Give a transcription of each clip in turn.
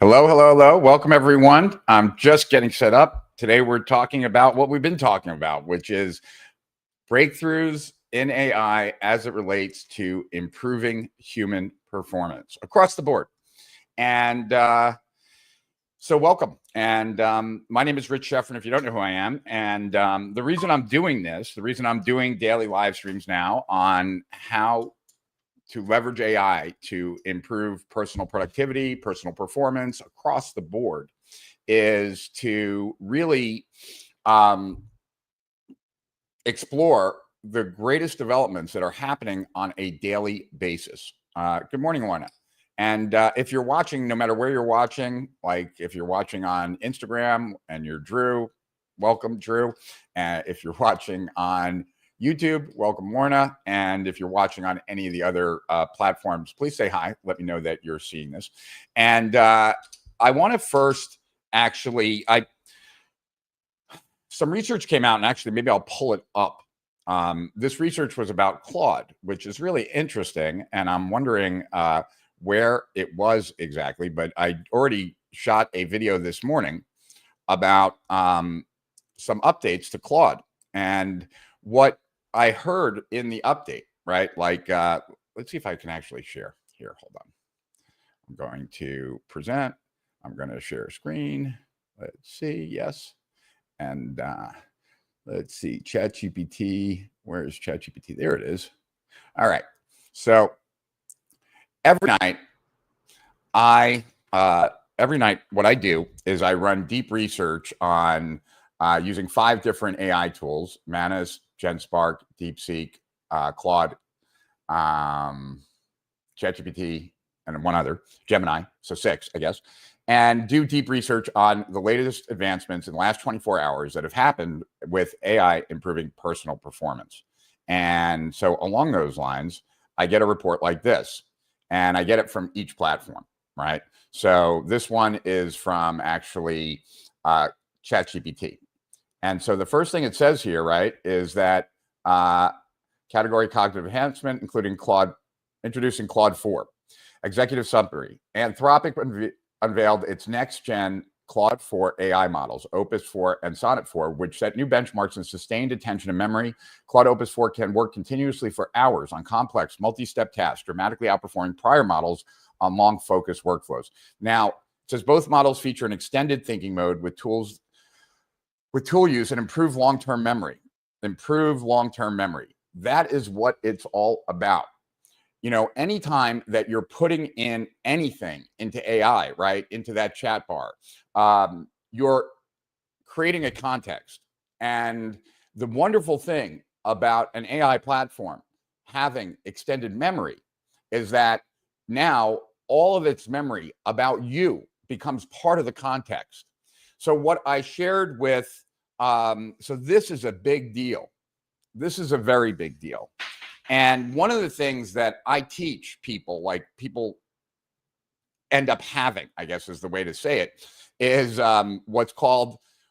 Hello, hello, hello. Welcome, everyone. I'm just getting set up. Today, we're talking about what we've been talking about, which is breakthroughs in AI as it relates to improving human performance across the board. And so welcome. And my name is Rich Schefren, if you don't know who I am. And the reason I'm doing this, the reason I'm doing daily live streams now on how to leverage AI to improve personal productivity, personal performance across the board, is to really explore the greatest developments that are happening on a daily basis. Good morning, Lorna. And if you're watching, no matter where you're watching, like if you're watching on Instagram and you're Drew, welcome, Drew. And if you're watching on YouTube, welcome, Lorna. And if you're watching on any of the other platforms, please say hi. Let me know that you're seeing this. And I want to first actually, some research came out, and actually maybe I'll pull it up. This research was about Claude, which is really interesting. And I'm wondering where it was exactly, but I already shot a video this morning about some updates to Claude. And what I heard in the update, right? Like, let's see if I can actually share here. Hold on. I'm going to present. I'm going to share a screen. Let's see. Yes. And let's see. ChatGPT. Where is ChatGPT? There it is. All right. So every night, what I do is I run deep research on using 5 different AI tools: Manus, GenSpark, DeepSeek, Claude, ChatGPT, and one other, Gemini, so 6, I guess, and do deep research on the latest advancements in the last 24 hours that have happened with AI improving personal performance. And so along those lines, I get a report like this, and I get it from each platform, right? So this one is from actually ChatGPT. And so the first thing it says here, right, is that category cognitive enhancement, introducing Claude 4. Executive summary: Anthropic unveiled its next-gen Claude 4 AI models, Opus 4 and Sonnet 4, which set new benchmarks in sustained attention and memory. Claude Opus 4 can work continuously for hours on complex multi-step tasks, dramatically outperforming prior models on long focus workflows. Now, it says both models feature an extended thinking mode with tool use and improved long-term memory. That is what it's all about. You know, anytime that you're putting in anything into AI, right, into that chat bar, you're creating a context. And the wonderful thing about an AI platform having extended memory is that now all of its memory about you becomes part of the context. So what I shared with, so this is a big deal. This is a very big deal. And one of the things that I teach people, like people end up having, I guess is the way to say it, is what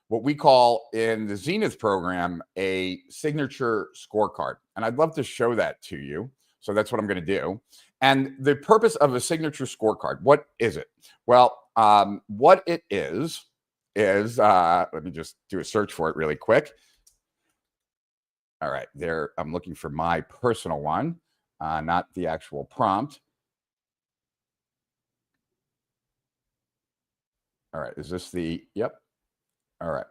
we call in the Zenith program, a signature scorecard. And I'd love to show that to you. So that's what I'm going to do. And the purpose of a signature scorecard, what is it? Well, what it is, let me just do a search for it really quick. All right, there, I'm looking for my personal one, not the actual prompt. All right, is this the, yep. All right,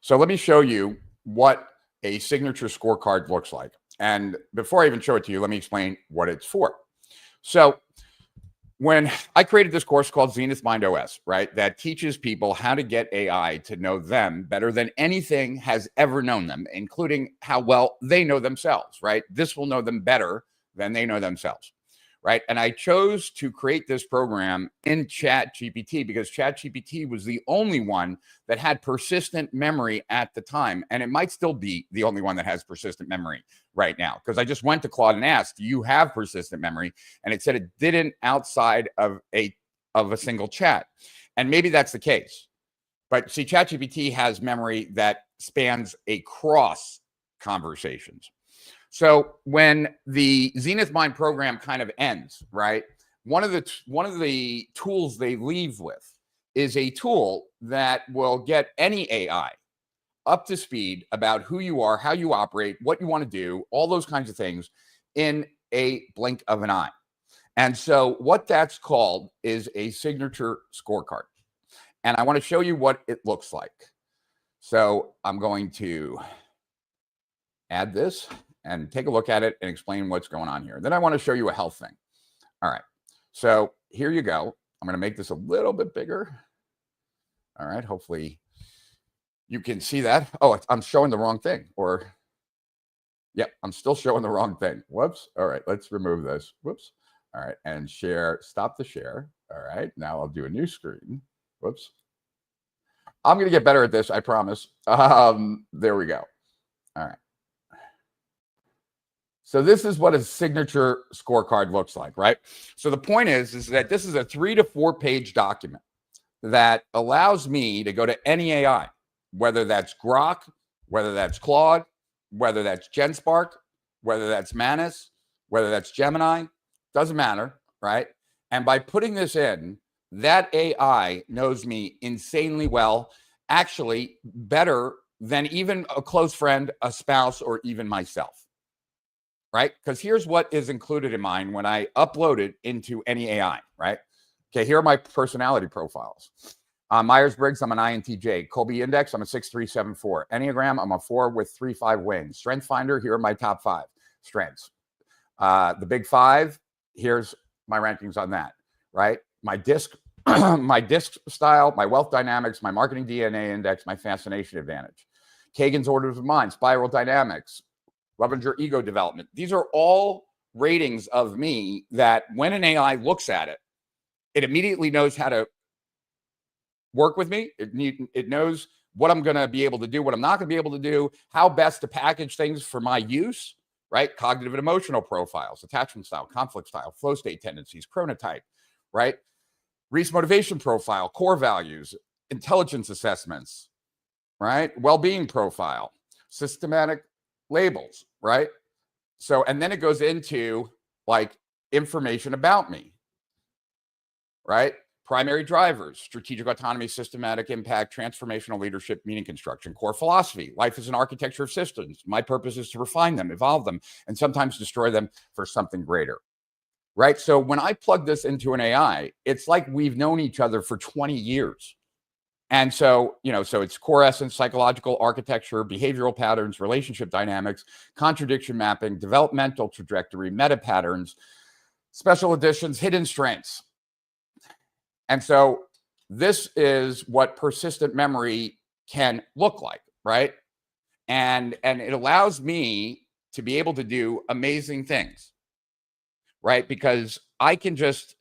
so let me show you what a signature scorecard looks like. And before I even show it to you, let me explain what it's for. So when I created this course called Zenith Mind OS, right, that teaches people how to get AI to know them better than anything has ever known them, including how well they know themselves, right? This will know them better than they know themselves, right? And I chose to create this program in ChatGPT because ChatGPT was the only one that had persistent memory at the time. And it might still be the only one that has persistent memory right now, because I just went to Claude and asked, do you have persistent memory? And it said it didn't outside of a single chat. And maybe that's the case. But see, ChatGPT has memory that spans across conversations. So when the Zenith Mind program kind of ends, right, one of the tools they leave with is a tool that will get any AI up to speed about who you are, how you operate, what you want to do, all those kinds of things in a blink of an eye. And so what that's called is a signature scorecard. And I want to show you what it looks like. So I'm going to add this and take a look at it and explain what's going on here. Then I want to show you a health thing. All right. So here you go. I'm going to make this a little bit bigger. All right. Hopefully you can see that. Oh, I'm showing the wrong thing. Or, yep, I'm still showing the wrong thing. Whoops. All right. Let's remove this. Whoops. All right. And share. Stop the share. All right. Now I'll do a new screen. Whoops. I'm going to get better at this. I promise. There we go. All right. So this is what a signature scorecard looks like, right? So the point is that this is a 3 to 4 page document that allows me to go to any AI, whether that's Grok, whether that's Claude, whether that's GenSpark, whether that's Manus, whether that's Gemini, doesn't matter, right? And by putting this in, that AI knows me insanely well, actually better than even a close friend, a spouse, or even myself, right? Because here's what is included in mine when I upload it into any AI, right? Okay, here are my personality profiles. Myers-Briggs, I'm an INTJ. Colby Index, I'm a 6374. Enneagram, I'm a 4 with 3-5 wings. Strength Finder, here are my top 5 strengths. The big 5, here's my rankings on that, right? My DISC, my DISC style, my wealth dynamics, my marketing DNA index, my fascination advantage. Kagan's orders of mind, spiral dynamics, Levenger ego development. These are all ratings of me that when an AI looks at it, it immediately knows how to work with me. It knows what I'm going to be able to do, what I'm not going to be able to do, how best to package things for my use, right? Cognitive and emotional profiles, attachment style, conflict style, flow state tendencies, chronotype, right? Reese motivation profile, core values, intelligence assessments, right? Well-being profile, systematic labels, right? So, and then it goes into like information about me, right? Primary drivers, strategic autonomy, systematic impact, transformational leadership, meaning construction, core philosophy. Life is an architecture of systems. My purpose is to refine them, evolve them, and sometimes destroy them for something greater, right? So when I plug this into an AI, it's like we've known each other for 20 years. And so, so it's core essence, psychological architecture, behavioral patterns, relationship dynamics, contradiction mapping, developmental trajectory, meta patterns, special additions, hidden strengths. And so this is what persistent memory can look like, right? And it allows me to be able to do amazing things, right? Because I can just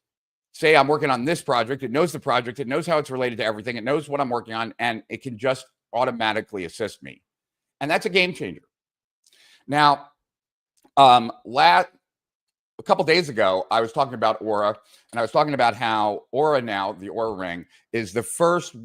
say I'm working on this project. It knows the project. It knows how it's related to everything. It knows what I'm working on, and it can just automatically assist me. And that's a game changer. Now, a couple days ago, I was talking about Aura, and I was talking about how Aura now, the Aura Ring, is the first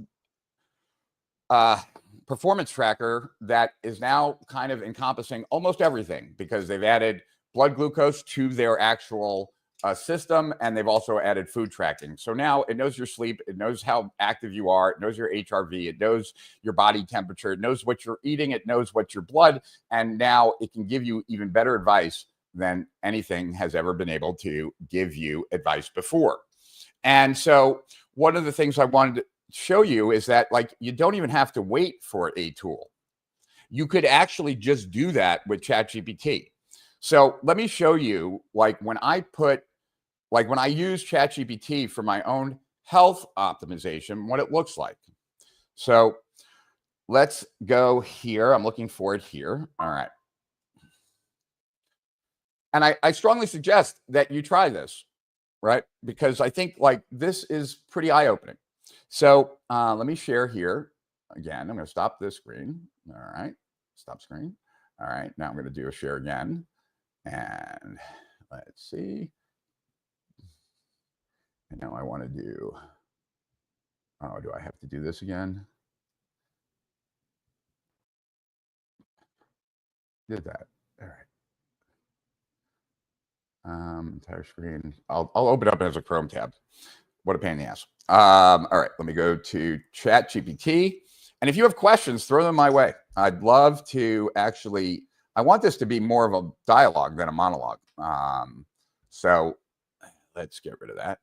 performance tracker that is now kind of encompassing almost everything, because they've added blood glucose to their actual system, and they've also added food tracking. So now it knows your sleep, it knows how active you are, it knows your HRV, it knows your body temperature, it knows what you're eating, it knows what your blood, and now it can give you even better advice than anything has ever been able to give you advice before. And so one of the things I wanted to show you is that, like, you don't even have to wait for a tool. You could actually just do that with ChatGPT. So let me show you, like, when I use ChatGPT for my own health optimization, what it looks like. So let's go here. I'm looking for it here. All right. And I strongly suggest that you try this, right? Because I think, like, this is pretty eye-opening. So let me share here. Again, I'm going to stop this screen. All right. Stop screen. All right. Now I'm going to do a share again. And let's see. And now I want to do, oh, do I have to do this again? Did that. All right. Entire screen. I'll open up as a Chrome tab. what a pain in the ass. All right, let me go to ChatGPT. And if you have questions, throw them my way. I'd love to actually, I want this to be more of a dialogue than a monologue. So let's get rid of that.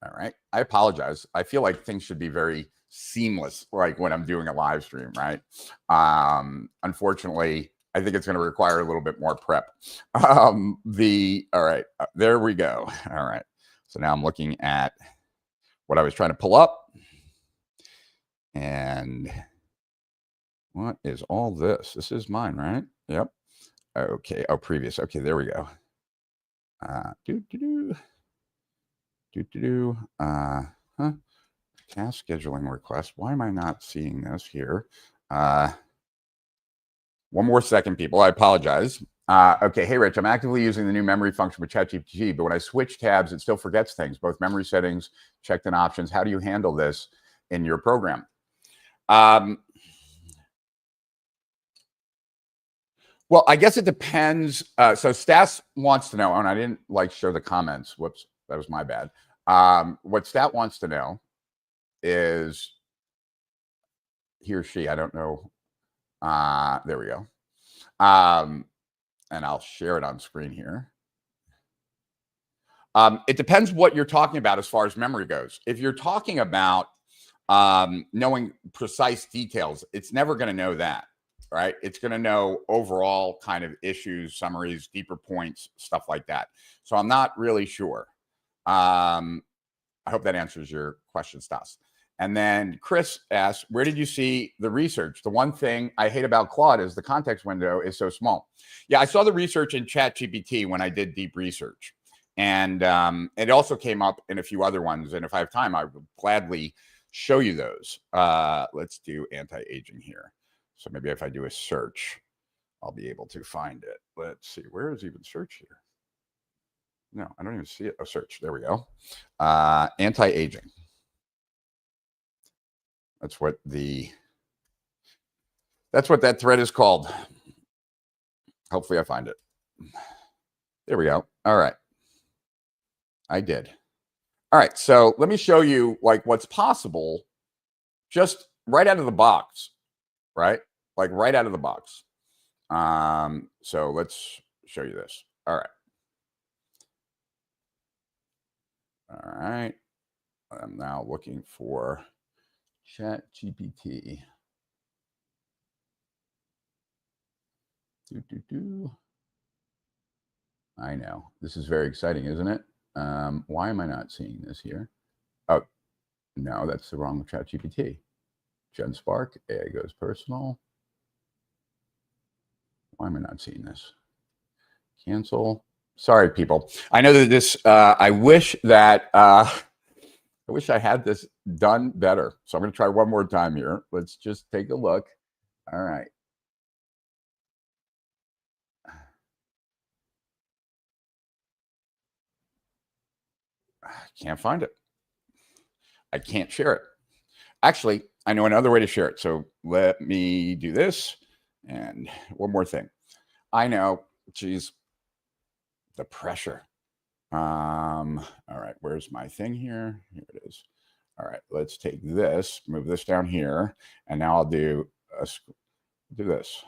All right. I apologize. I feel like things should be very seamless, like when I'm doing a live stream, right? Unfortunately, I think it's going to require a little bit more prep. All right, there we go. All right. So now I'm looking at what I was trying to pull up. And what is all this? This is mine, right? Yep. Okay. Oh, previous. Okay, there we go. Task scheduling request. Why am I not seeing this here? One more second, people. I apologize. Okay. Hey, Rich, I'm actively using the new memory function with ChatGPT, but when I switch tabs, it still forgets things, both memory settings, checked in options. How do you handle this in your program? Well, I guess it depends. So Stas wants to know, and I didn't show the comments. Whoops, that was my bad. What Stat wants to know is he or she, I don't know. There we go. And I'll share it on screen here. It depends what you're talking about as far as memory goes. If you're talking about knowing precise details, it's never going to know that, right? It's going to know overall kind of issues, summaries, deeper points, stuff like that. So I'm not really sure. I hope that answers your question, Stas. And then Chris asks, where did you see the research? The one thing I hate about Claude is the context window is so small. Yeah, I saw the research in ChatGPT when I did deep research. And it also came up in a few other ones. And if I have time, I would gladly show you those. Let's do anti-aging here. So maybe if I do a search, I'll be able to find it. Let's see. Where is even search here? No, I don't even see it. Oh, search. There we go. Anti-aging. That's what that thread is called. Hopefully I find it. There we go. All right. I did. All right. So let me show you what's possible just right out of the box, right? Like right out of the box. So let's show you this. All right. All right. I'm now looking for ChatGPT. I know. This is very exciting, isn't it? Why am I not seeing this here? Oh, no, that's the wrong ChatGPT. GenSpark, AI goes personal. Why am I not seeing this? Cancel. Sorry, people. I know that this, I wish I had this done better. So I'm going to try one more time here. Let's just take a look. All right. I can't find it. I can't share it. Actually, I know another way to share it. So let me do this. And one more thing. I know, geez, the pressure. All right, where's my thing here? Here it is. All right, let's take this, move this down here, and now I'll do this.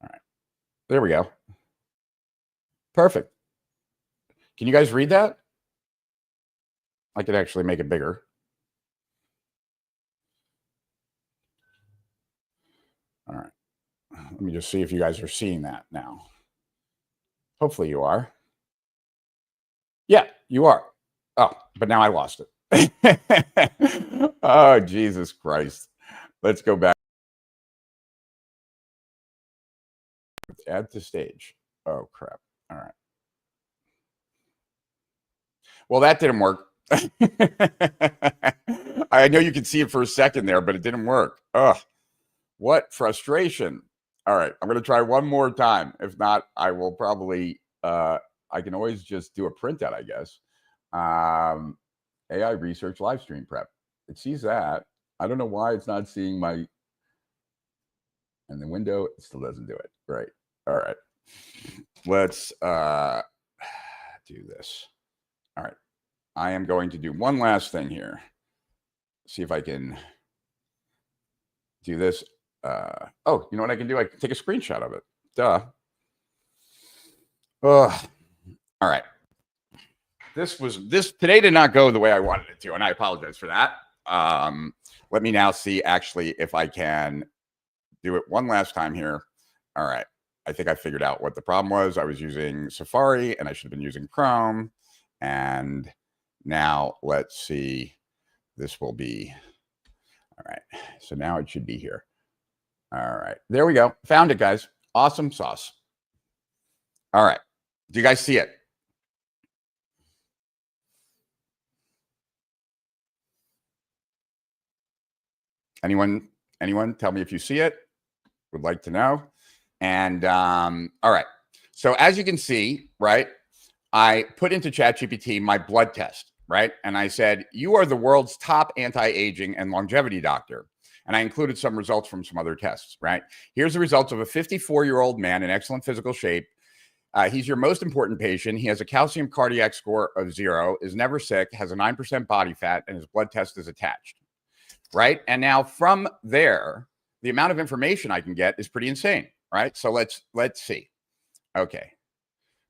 All right, there we go. Perfect. Can you guys read that? I could actually make it bigger. All right. Let me just see if you guys are seeing that now. Hopefully you are. Yeah, you are. Oh, but now I lost it. Oh, Jesus Christ. Let's go back. Add to stage. Oh, crap. All right. Well, that didn't work. I know you can see it for a second there, but it didn't work. Ugh, what frustration. All right, I'm going to try one more time. If not, I will probably, I can always just do a printout, I guess. AI research live stream prep. It sees that. I don't know why it's not seeing my, and the window, it still doesn't do it. Right. All right. Let's do this. All right. I am going to do one last thing here. See if I can do this. Oh, you know what I can do? I can take a screenshot of it. Duh. All right. This today did not go the way I wanted it to, and I apologize for that. Let me now see actually if I can do it one last time here. All right. I think I figured out what the problem was. I was using Safari and I should have been using Chrome. And now let's see. This will be, all right. So now it should be here. All right. There we go. Found it, guys. Awesome sauce. All right. Do you guys see it? Anyone tell me if you see it? Would like to know. And all right. So as you can see, right, I put into ChatGPT my blood test, right? And I said, you are the world's top anti-aging and longevity doctor. And I included some results from some other tests, right? Here's the results of a 54-year-old man in excellent physical shape. He's your most important patient. He has a calcium cardiac score of 0, is never sick, has a 9% body fat, and his blood test is attached, right? And now from there, the amount of information I can get is pretty insane, right? So let's see. Okay.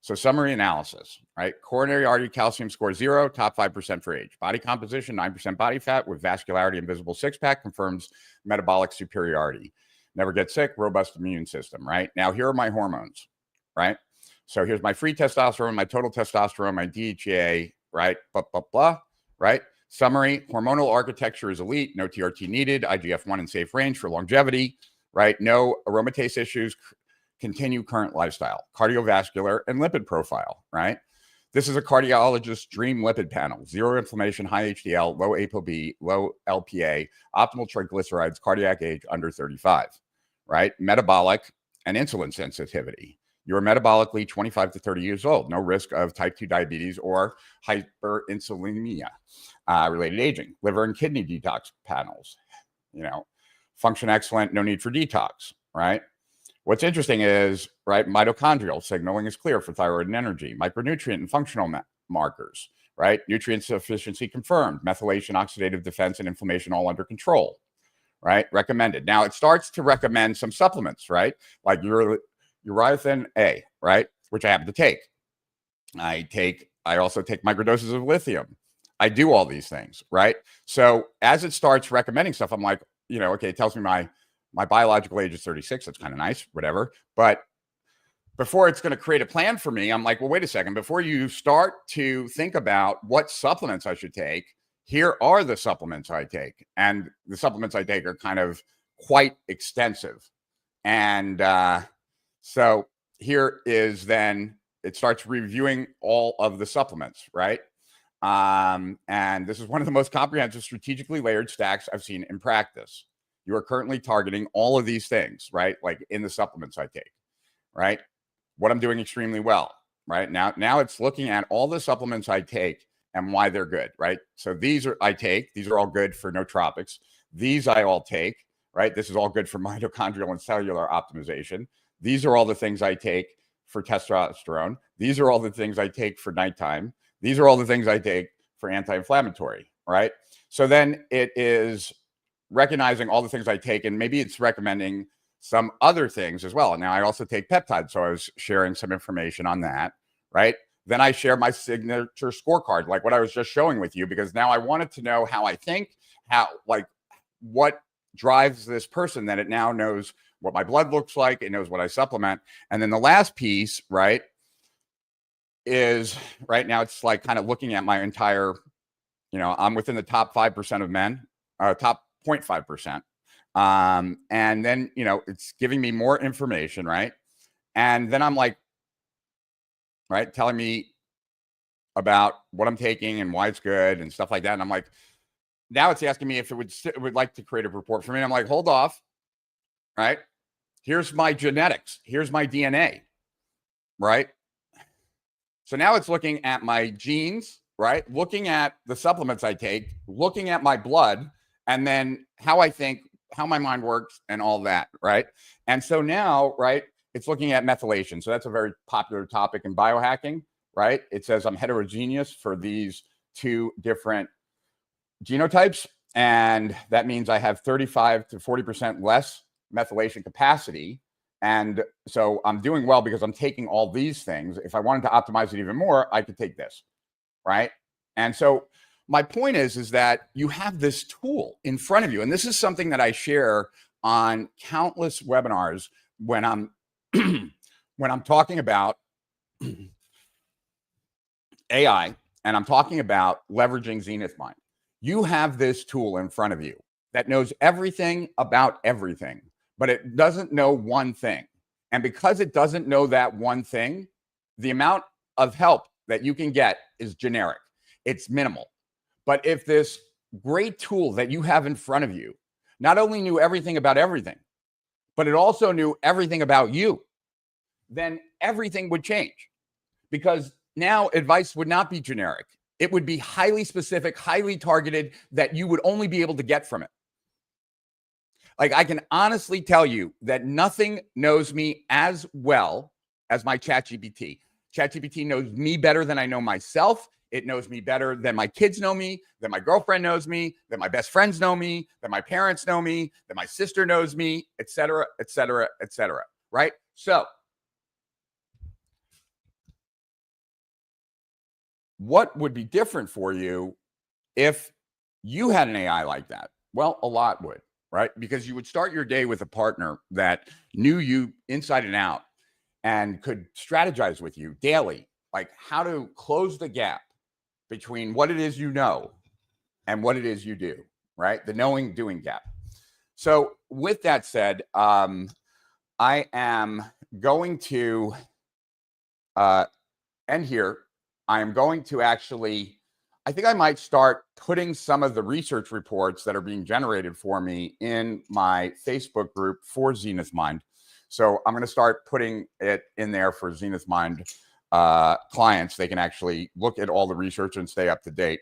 So summary analysis, right? Coronary artery calcium score 0, top 5% for age. Body composition, 9% body fat with vascularity and visible six-pack confirms metabolic superiority. Never get sick, robust immune system, right? Now here are my hormones, right? So here's my free testosterone, my total testosterone, my DHEA, right? Blah, blah, blah, right? Summary, hormonal architecture is elite, no TRT needed, IGF-1 in safe range for longevity, right? No aromatase issues, continue current lifestyle, cardiovascular and lipid profile, right? This is a cardiologist's dream lipid panel, 0 inflammation, high HDL, low ApoB, low LPA, optimal triglycerides, cardiac age under 35, right? Metabolic and insulin sensitivity. You're metabolically 25 to 30 years old, no risk of type 2 diabetes or hyperinsulinemia related aging. Liver and kidney detox panels, function excellent, no need for detox, right? What's interesting is, right, mitochondrial signaling is clear for thyroid and energy, micronutrient and functional markers, right? Nutrient sufficiency confirmed, methylation, oxidative defense, and inflammation all under control, right? Recommended. Now it starts to recommend some supplements, right? Like urethrin A, right? Which I happen to take. I also take microdoses of lithium. I do all these things, right? So as it starts recommending stuff, I'm like, okay, it tells me my biological age is 36. That's kind of nice, whatever. But before it's going to create a plan for me, I'm like, well, wait a second. Before you start to think about what supplements I should take, here are the supplements I take. And the supplements I take are kind of quite extensive. And so here is then, it starts reviewing all of the supplements, right? And this is one of the most comprehensive, strategically layered stacks I've seen in practice. You are currently targeting all of these things, right? Like in the supplements I take, right? What I'm doing extremely well, right? Now it's looking at all the supplements I take and why they're good, right? So these are all good for nootropics. These I all take, right? This is all good for mitochondrial and cellular optimization. These are all the things I take for testosterone. These are all the things I take for nighttime. These are all the things I take for anti-inflammatory, right? So then it is recognizing all the things I take, and maybe it's recommending some other things as well. Now I also take peptides, so I was sharing some information on that, right? Then I share my signature scorecard, like what I was just showing with you, because now I wanted to know how I think, what drives this person, that it now knows what my blood looks like, it knows what I supplement. And then the last piece, right, is right now it's like kind of looking at my entire, I'm within the top 5% of men, top 0.5%. And then, it's giving me more information, right? And then I'm like, right, telling me about what I'm taking and why it's good and stuff like that. And I'm like, now it's asking me if it would like to create a report for me. And I'm like, hold off, right? Here's my genetics. Here's my DNA, right? So now it's looking at my genes, right? Looking at the supplements I take, looking at my blood, and then how I think, how my mind works, and all that, right? And so now, right, it's looking at methylation. So that's a very popular topic in biohacking, right? It says I'm heterogeneous for these 2 different genotypes. And that means I have 35 to 40% less methylation capacity. And so I'm doing well because I'm taking all these things. If I wanted to optimize it even more, I could take this, right? And so my point is that you have this tool in front of you. And this is something that I share on countless webinars when I'm when I'm talking about AI and I'm talking about leveraging Zenith Mind. You have this tool in front of you that knows everything about everything, but it doesn't know one thing. And because it doesn't know that one thing, the amount of help that you can get is generic. It's minimal. But if this great tool that you have in front of you not only knew everything about everything, but it also knew everything about you, then everything would change. Because now advice would not be generic. It would be highly specific, highly targeted, that you would only be able to get from it. Like, I can honestly tell you that nothing knows me as well as my ChatGPT. ChatGPT knows me better than I know myself. It knows me better than my kids know me, than my girlfriend knows me, than my best friends know me, than my parents know me, than my sister knows me, et cetera, et cetera, et cetera, right? So what would be different for you if you had an AI like that? Well, a lot would, right? Because you would start your day with a partner that knew you inside and out and could strategize with you daily, like how to close the gap between what it is you know and what it is you do, right? The knowing doing gap. So with that said, I am going to end here. I am going to actually, I think I might start putting some of the research reports that are being generated for me in my Facebook group for Zenith Mind. So I'm going to start putting it in there for Zenith Mind clients. They can actually look at all the research and stay up to date.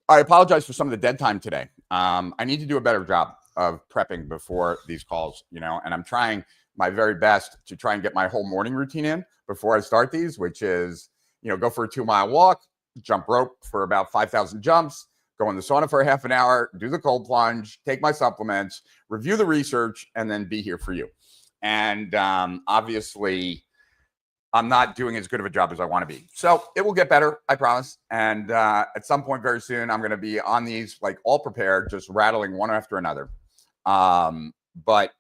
I apologize for some of the dead time today. I need to do a better job of prepping before these calls, you know, and I'm trying my very best to try and get my whole morning routine in before I start these, which is, you know, go for a 2-mile walk, jump rope for about 5,000 jumps, go in the sauna for a half an hour, do the cold plunge, take my supplements, review the research, and then be here for you. And obviously, I'm not doing as good of a job as I want to be. So it will get better, I promise. And at some point very soon, I'm going to be on these, like, all prepared, just rattling one after another. But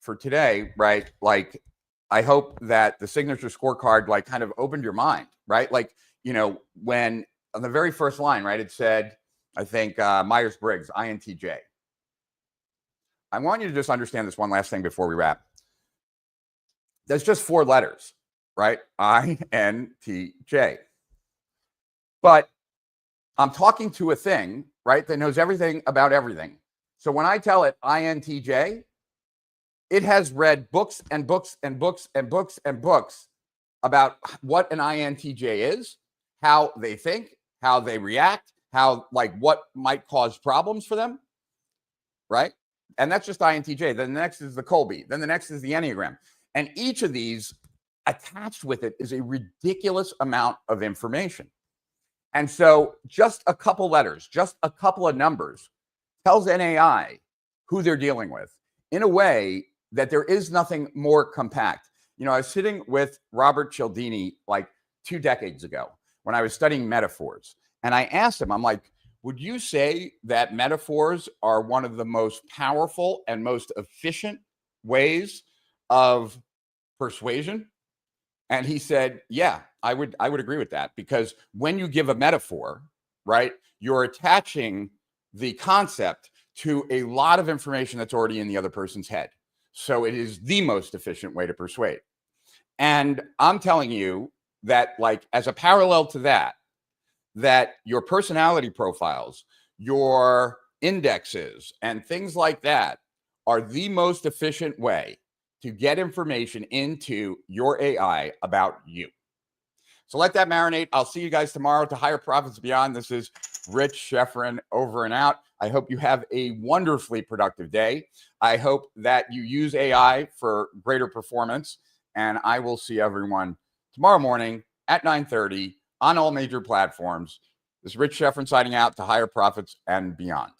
for today, right, like, I hope that the signature scorecard, like, kind of opened your mind, right? Like, you know, when on the very first line, right, it said, I think, Myers-Briggs, INTJ. I want you to just understand this one last thing before we wrap. There's just 4 letters, right? INTJ. But I'm talking to a thing, right, that knows everything about everything. So when I tell it INTJ, it has read books and books and books and books and books about what an INTJ is, how they think, how they react, how, like, what might cause problems for them, right? And that's just INTJ. Then the next is the Colby. Then the next is the Enneagram. And each of these, attached with it, is a ridiculous amount of information. And so just a couple letters, just a couple of numbers tells an AI who they're dealing with in a way that there is nothing more compact. You know, I was sitting with Robert Cialdini like 2 decades ago when I was studying metaphors. And I asked him, I'm like, would you say that metaphors are one of the most powerful and most efficient ways of persuasion? And he said, yeah, I would agree with that, because when you give a metaphor, right, you're attaching the concept to a lot of information that's already in the other person's head. So it is the most efficient way to persuade. And I'm telling you that, like, as a parallel to that, that your personality profiles, your indexes, and things like that are the most efficient way to get information into your AI about you. So let that marinate. I'll see you guys tomorrow to Higher Profits Beyond. This is Rich Schefren, over and out. I hope you have a wonderfully productive day. I hope that you use AI for greater performance. And I will see everyone tomorrow morning at 9:30 on all major platforms. This is Rich Schefren signing out to higher profits and beyond.